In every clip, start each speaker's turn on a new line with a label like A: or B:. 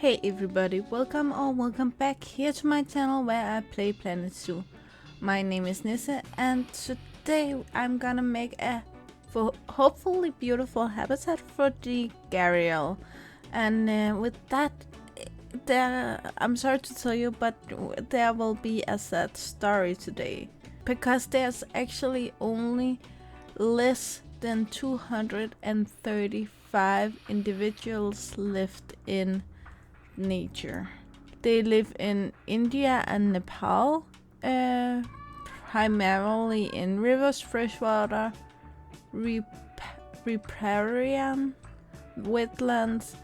A: Hey everybody, welcome back here to my channel where I play Planet Zoo. My name is Nisse and today I'm gonna make a hopefully beautiful habitat for the Gharial. And with that, I'm sorry to tell you, but there will be a sad story today. Because there's actually only less than 235 individuals left in nature. They live in India and Nepal, primarily in rivers, freshwater, riparian, wetlands,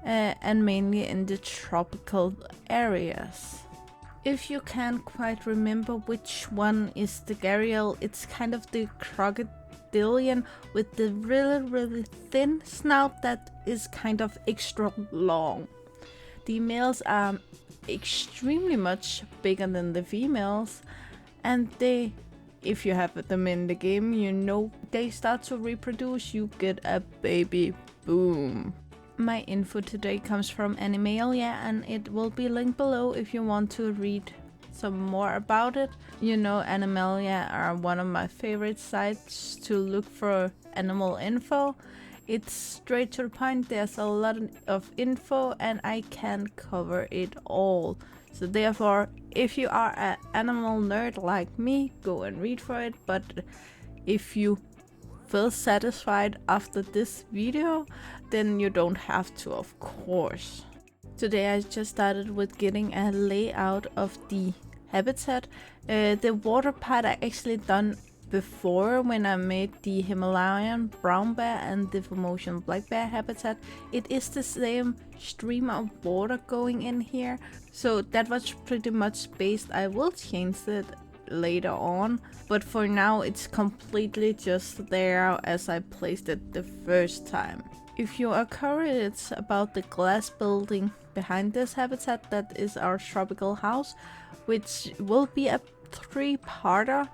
A: and mainly in the tropical areas. If you can't quite remember which one is the Gharial, it's kind of the crocodilian with the really thin snout that is kind of extra long. The males are extremely much bigger than the females, and they, if you have them in the game, you know they start to reproduce, you get a baby boom. My info today comes from Animalia and it will be linked below if you want to read some more about it. You know, Animalia are one of my favorite sites to look for animal info. It's straight to the point, there's a lot of info and I can't cover it all. So therefore, if you are an animal nerd like me, go and read for it. But if you feel satisfied after this video, then you don't have to, of course. Today I just started with getting a layout of the habitat. The water part I actually done before when I made the Himalayan brown bear and the Formosan black bear habitat. It is the same stream of water going in here, so that was pretty much based. I will change it later on, but for now it's completely just there as I placed it the first time. If you are curious about the glass building behind this habitat, that is our tropical house, which will be a 3-parter.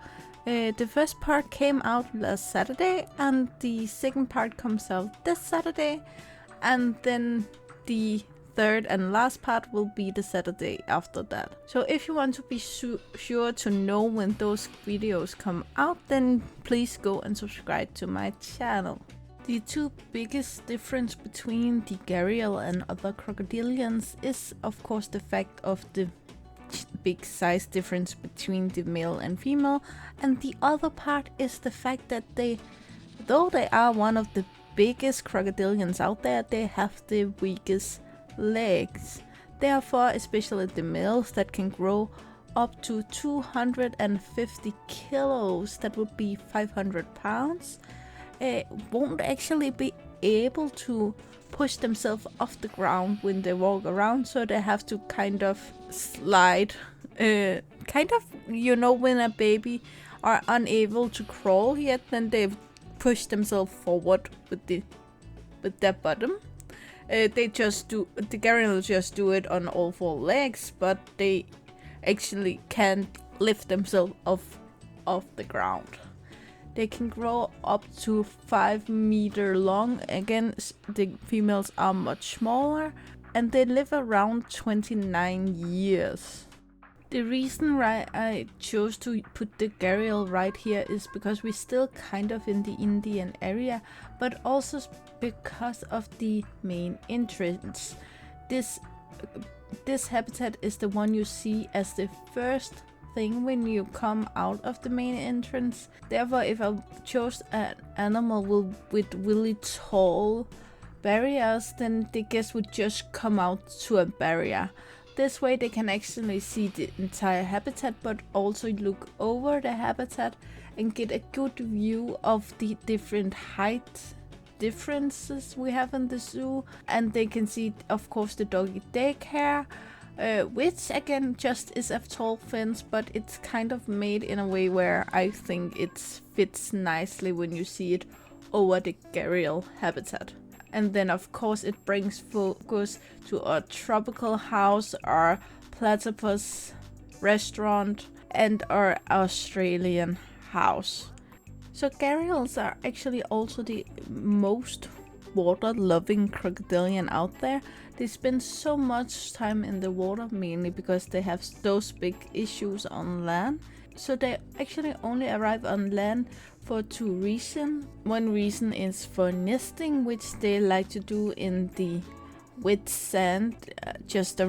A: The first part came out last Saturday and the second part comes out this Saturday, and then the third and last part will be the Saturday after that. So if you want to be sure to know when those videos come out, then please go and subscribe to my channel. The two biggest difference between the Gharial and other crocodilians is of course the fact of the big size difference between the male and female, and the other part is the fact that though they are one of the biggest crocodilians out there, they have the weakest legs. Therefore, especially the males that can grow up to 250 kilos, that would be 500 pounds, won't actually be able to push themselves off the ground when they walk around, so they have to kind of slide, kind of, you know, when a baby are unable to crawl yet, then they push themselves forward with their bottom. The Gharial just do it on all 4 legs, but they actually can't lift themselves off the ground. They can grow up to 5 meters long. Again, the females are much smaller and they live around 29 years. The reason why I chose to put the Gharial right here is because we're still kind of in the Indian area, but also because of the main entrance. This habitat is the one you see as the first thing when you come out of the main entrance. Therefore, if I chose an animal with really tall barriers, then the guests would just come out to a barrier. This way they can actually see the entire habitat, but also look over the habitat and get a good view of the different height differences we have in the zoo. And they can see, of course, the doggy daycare, which again just is a tall fence, but it's kind of made in a way where I think it fits nicely when you see it over the Gharial habitat. And then of course it brings focus to our tropical house, our platypus restaurant, and our Australian house. So Gharials are actually also the most water-loving crocodilian out there. They spend so much time in the water, mainly because they have those big issues on land. So they actually only arrive on land for 2 reasons. One reason is for nesting, which they like to do in the wet sand just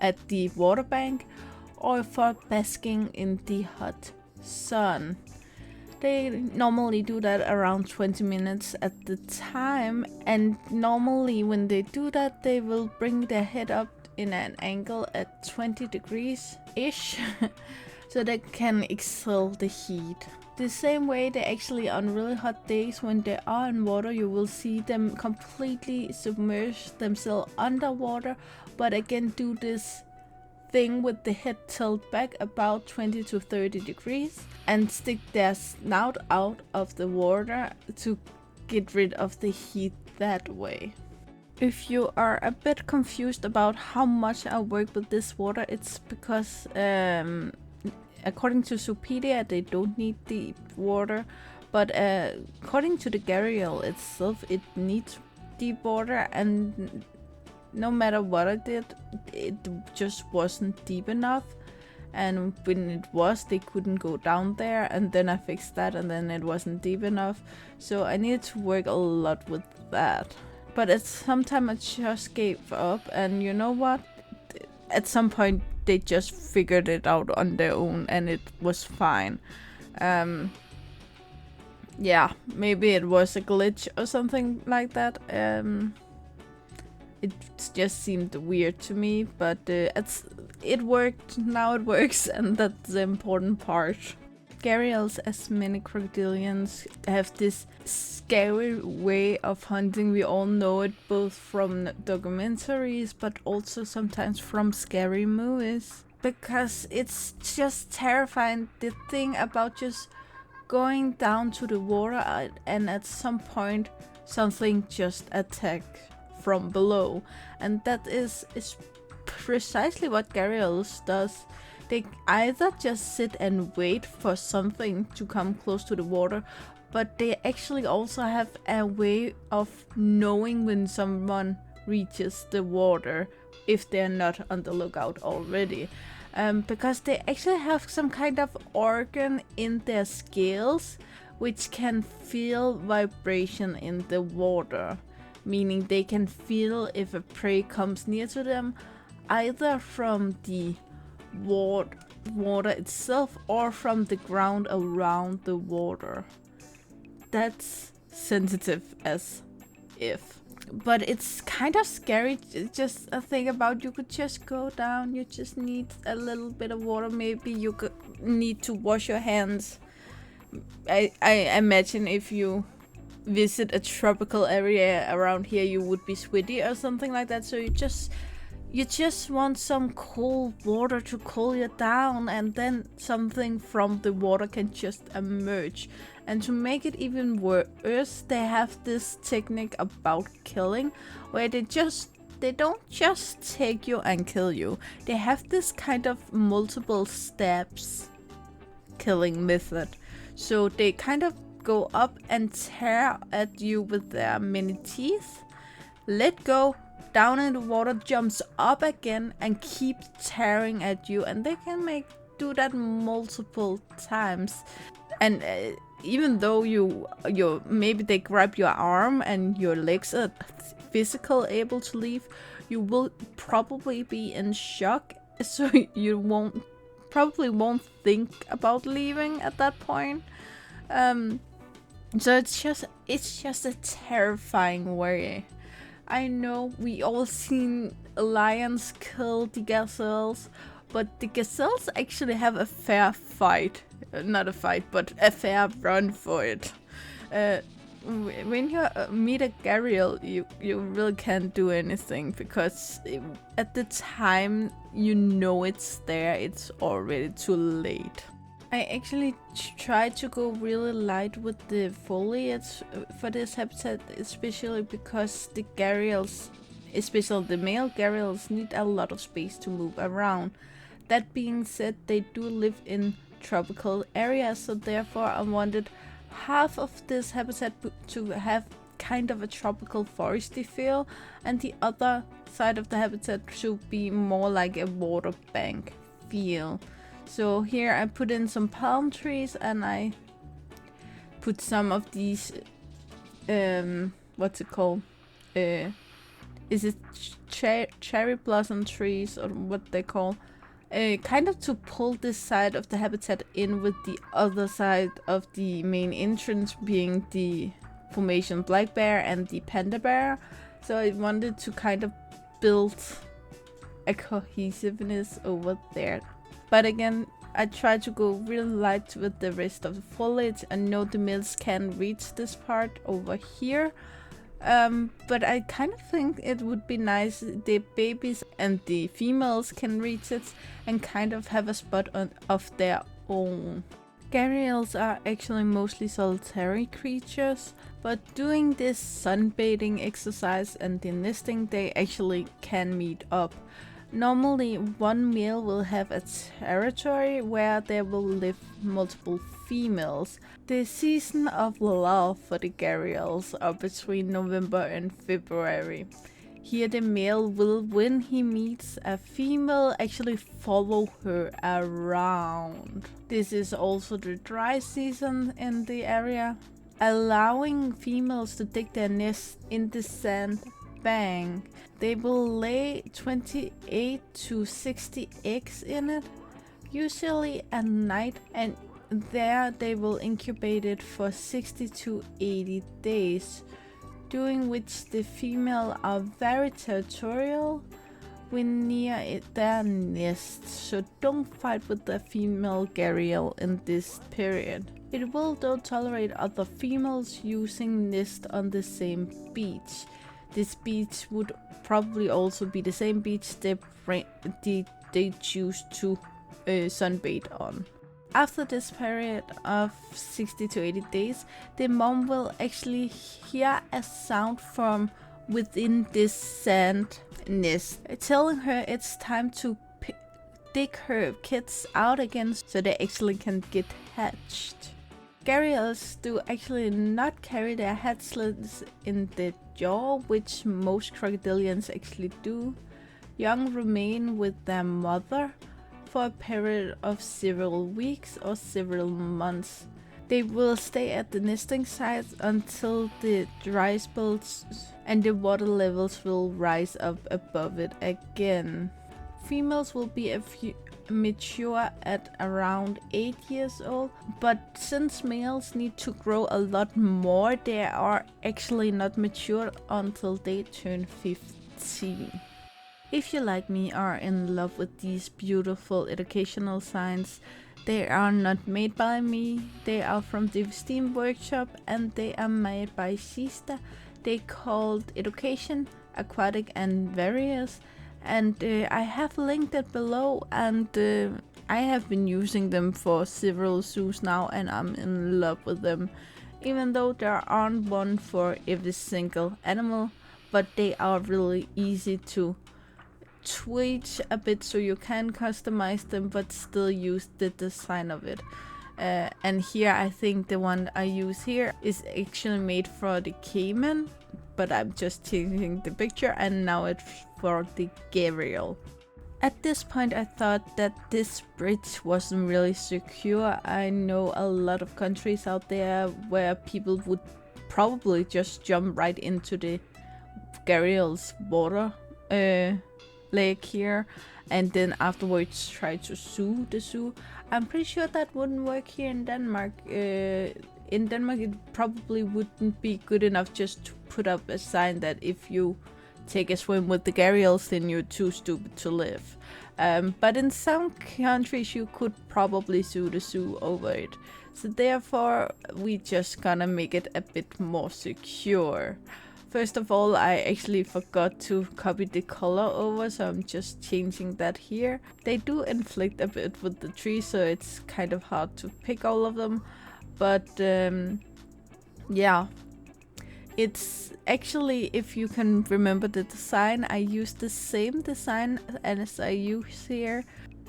A: at the water bank, or for basking in the hot sun. They normally do that around 20 minutes at the time, and normally when they do that, they will bring their head up in an angle at 20 degrees-ish, so they can exhale the heat. The same way they actually on really hot days when they are in water, you will see them completely submerge themselves underwater, but again do this thing with the head tilt back about 20 to 30 degrees and stick their snout out of the water to get rid of the heat that way. If you are a bit confused about how much I work with this water, it's because according to Wikipedia they don't need deep water, but according to the Gharial itself, it needs deep water, and no matter what I did, it just wasn't deep enough. And when it was, they couldn't go down there, and then I fixed that, and then it wasn't deep enough. So I needed to work a lot with that. But at some time I just gave up, and you know what? At some point they just figured it out on their own, and it was fine. Yeah, maybe it was a glitch or something like that. It just seemed weird to me, but it worked, now it works, and that's the important part. Gharials, as many crocodilians, have this scary way of hunting. We all know it both from documentaries, but also sometimes from scary movies. Because it's just terrifying, the thing about just going down to the water and at some point something just attacks from below, and that is precisely what Gharials does. They either just sit and wait for something to come close to the water, but they actually also have a way of knowing when someone reaches the water if they're not on the lookout already. Because they actually have some kind of organ in their scales which can feel vibration in the water, meaning they can feel if a prey comes near to them, either from the water itself or from the ground around the water. That's sensitive as if. But it's kind of scary, just a thing about you could just go down, you just need a little bit of water, maybe you could need to wash your hands. I imagine if you visit a tropical area around here, you would be sweaty or something like that, so you just want some cold water to cool you down, and then something from the water can just emerge. And to make it even worse, they have this technique about killing, where they don't just take you and kill you. They have this kind of multiple steps killing method. So they kind of go up and tear at you with their many teeth, let go, down in the water, jumps up again and keep tearing at you, and they can do that multiple times. And even though you maybe they grab your arm and your legs are physical able to leave, you will probably be in shock, so you probably won't think about leaving at that point. So it's just a terrifying way. I know we all seen lions kill the gazelles, but the gazelles actually have a fair fight. Not a fight, but a fair run for it. When you meet a gharial, you really can't do anything, because at the time you know it's there, it's already too late. I actually tried to go really light with the foliage for this habitat, especially because the gharials, especially the male gharials, need a lot of space to move around. That being said, they do live in tropical areas, so therefore I wanted half of this habitat to have kind of a tropical foresty feel, and the other side of the habitat should be more like a water bank feel. So here I put in some palm trees, and I put some of these what's it called, is it cherry blossom trees, or what they call, kind of to pull this side of the habitat in with the other side of the main entrance being the formation black bear and the panda bear. So I wanted to kind of build a cohesiveness over there. But again, I tried to go real light with the rest of the foliage. I know the males can reach this part over here, but I kind of think it would be nice the babies and the females can reach it and kind of have a spot of their own. Gharials are actually mostly solitary creatures, but doing this sunbathing exercise and the nesting, they actually can meet up. Normally, one male will have a territory where there will live multiple females. The season of love for the gharials are between November and February. Here the male will, when he meets a female, actually follow her around. This is also the dry season in the area, allowing females to dig their nest in the sand bank. They will lay 28 to 60 eggs in it, usually at night, and there they will incubate it for 60 to 80 days, during which the female are very territorial when near their nest, so don't fight with the female gharial in this period. It will though tolerate other females using nest on the same beach. This beach would probably also be the same beach they choose to sunbathe on. After this period of 60 to 80 days, the mom will actually hear a sound from within this sand nest, telling her it's time to dig her kids out again so they actually can get hatched. Gharials do actually not carry their hatchlings in the jaw, which most crocodilians actually do. Young remain with their mother for a period of several weeks or several months. They will stay at the nesting sites until the dry spells and the water levels will rise up above it again. Females will be mature at around 8 years old, but since males need to grow a lot more, they are actually not mature until they turn 15. If you, like me, are in love with these beautiful educational signs, they are not made by me. They are from the Steam workshop and they are made by Shesta. They called Education, Aquatic and Various, and I have linked it below, and I have been using them for several zoos now and I'm in love with them, even though there aren't one for every single animal, but they are really easy to tweak a bit so you can customize them but still use the design of it. And here I think the one I use here is actually made for the caiman, but I'm just changing the picture and now it's for the gharial. At this point I thought that this bridge wasn't really secure. I know a lot of countries out there where people would probably just jump right into the gharial's water lake here and then afterwards try to sue the zoo. I'm pretty sure that wouldn't work here in Denmark. In Denmark it probably wouldn't be good enough just to put up a sign that if you take a swim with the gharials then you're too stupid to live. But in some countries you could probably sue the zoo over it. So therefore we just gonna make it a bit more secure. First of all, I actually forgot to copy the color over, so I'm just changing that here. They do inflict a bit with the trees, so it's kind of hard to pick all of them. But yeah, it's actually, if you can remember the design, I use the same design as I use here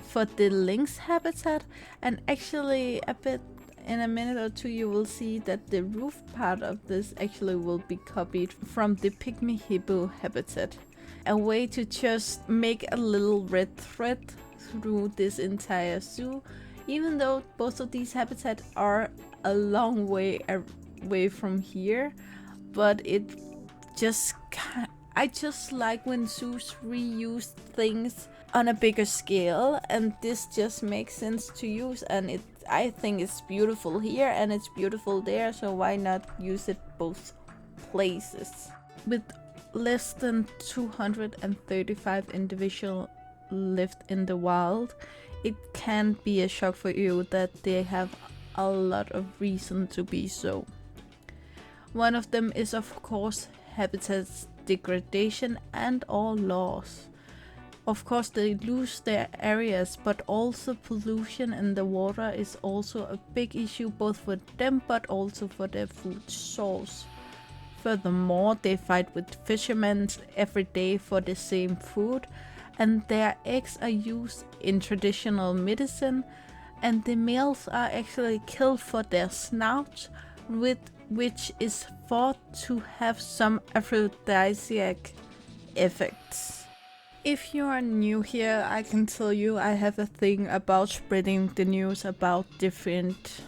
A: for the lynx habitat, and actually a bit in a minute or two you will see that the roof part of this actually will be copied from the pygmy hippo habitat. A way to just make a little red thread through this entire zoo, even though both of these habitats are a long way away from here. But it just I just like when zoos reuse things on a bigger scale, and this just makes sense to use, and I think it's beautiful here and it's beautiful there, so why not use it both places? With less than 235 individuals left in the wild, it can be a shock for you that they have a lot of reason to be so. One of them is of course habitat degradation and all loss. Of course they lose their areas, but also pollution in the water is also a big issue both for them but also for their food source. Furthermore, they fight with fishermen every day for the same food, and their eggs are used in traditional medicine, and the males are actually killed for their snouts, which is thought to have some aphrodisiac effects. If you are new here, I can tell you I have a thing about spreading the news about different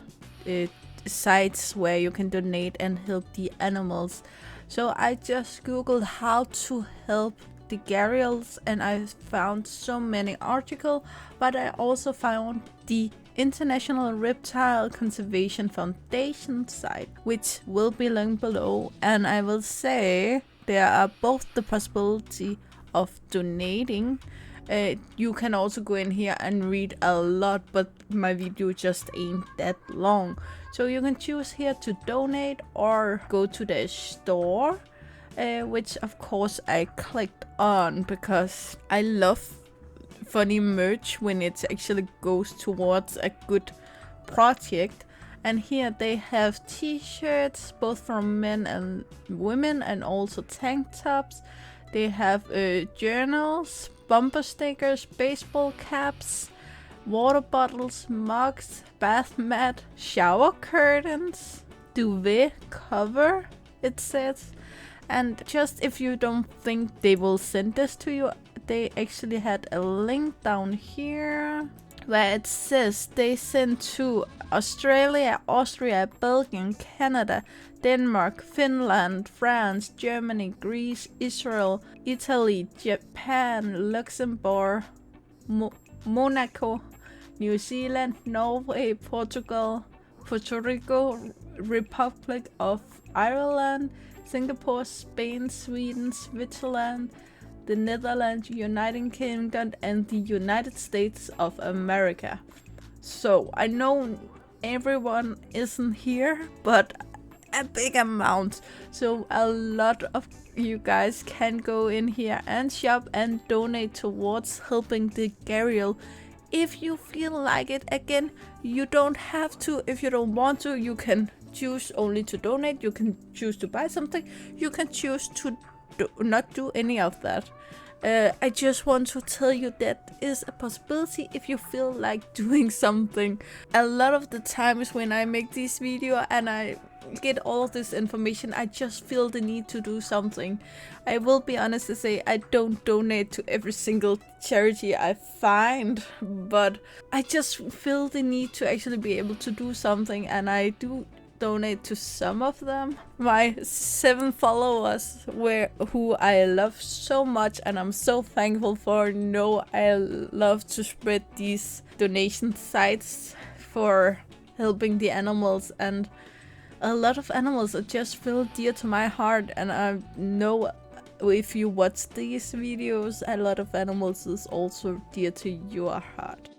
A: sites where you can donate and help the animals. So I just googled how to help the gharials, and I found so many articles, but I also found the International Reptile Conservation Foundation site, which will be linked below, and I will say there are both the possibility of donating. You can also go in here and read a lot, but my video just ain't that long. So you can choose here to donate or go to the store, which of course I clicked on because I love funny merch when it actually goes towards a good project. And here they have t-shirts both from men and women, and also tank tops. They have journals, bumper stickers, baseball caps, water bottles, mugs, bath mat, shower curtains, duvet cover, it says. And just if you don't think they will send this to you, they actually had a link down here where it says they sent to Australia, Austria, Belgium, Canada, Denmark, Finland, France, Germany, Greece, Israel, Italy, Japan, Luxembourg, Monaco, New Zealand, Norway, Portugal, Puerto Rico, Republic of Ireland, Singapore, Spain, Sweden, Switzerland, the Netherlands, United Kingdom, and the United States of America. So I know everyone isn't here, but a big amount. So a lot of you guys can go in here and shop and donate towards helping the gharial. If you feel like it, again, you don't have to. If you don't want to, you can choose only to donate. You can choose to buy something. You can choose to not do any of that. I just want to tell you that is a possibility if you feel like doing something. A lot of the times when I make this video and I get all of this information, I just feel the need to do something. I will be honest to say I don't donate to every single charity I find, but I just feel the need to actually be able to do something, and I do donate to some of them. My 7 followers who I love so much and I'm so thankful for, know I love to spread these donation sites for helping the animals, and a lot of animals are just feel dear to my heart, and I know if you watch these videos, a lot of animals is also dear to your heart.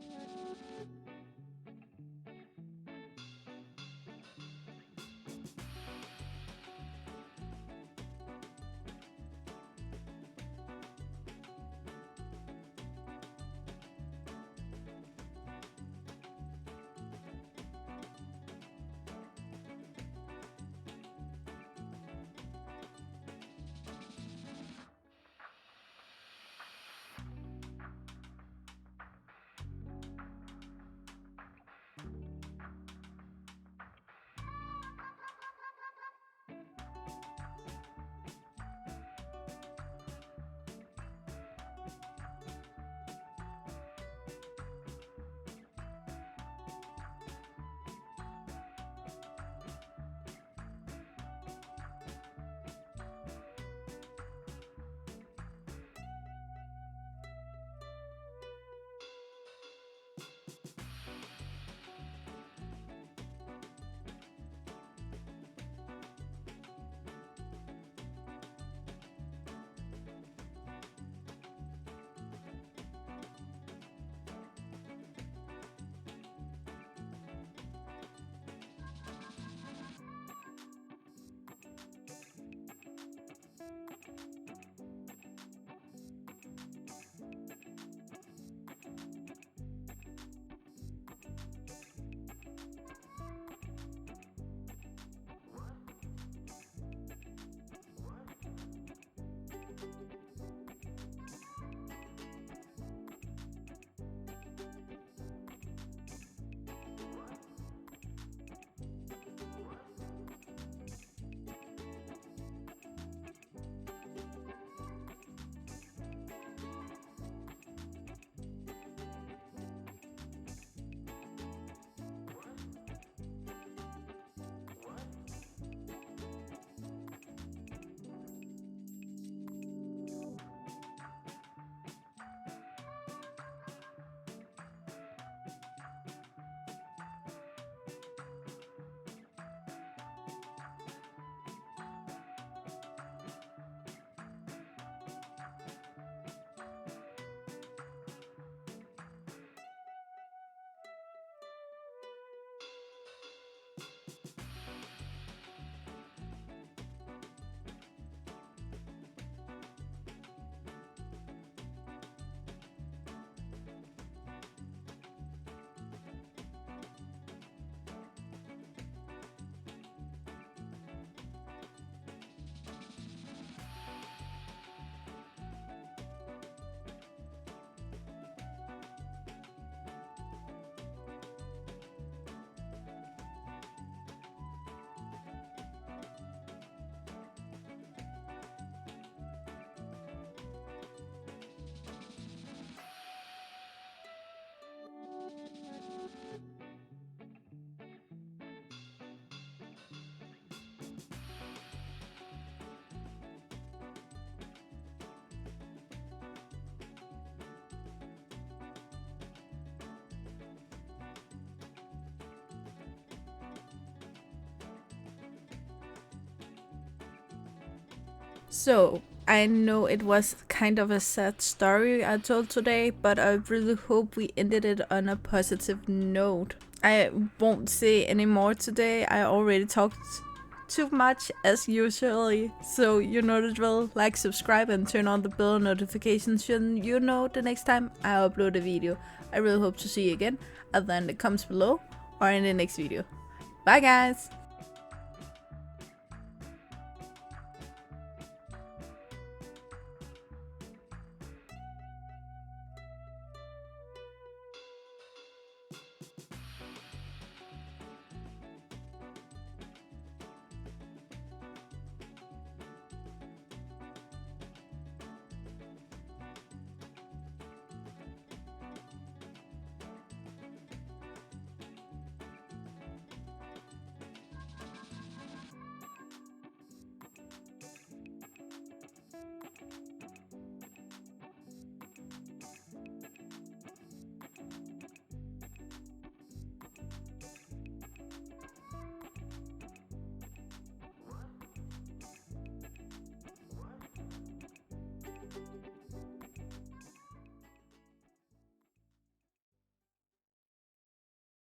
A: So, I know it was kind of a sad story I told today, but I really hope we ended it on a positive note. I won't say any more today. I already talked too much as usually, so you know the drill. Like, subscribe, and turn on the bell notifications so you know the next time I upload a video. I really hope to see you again, either in the comments below or in the next video. Bye guys!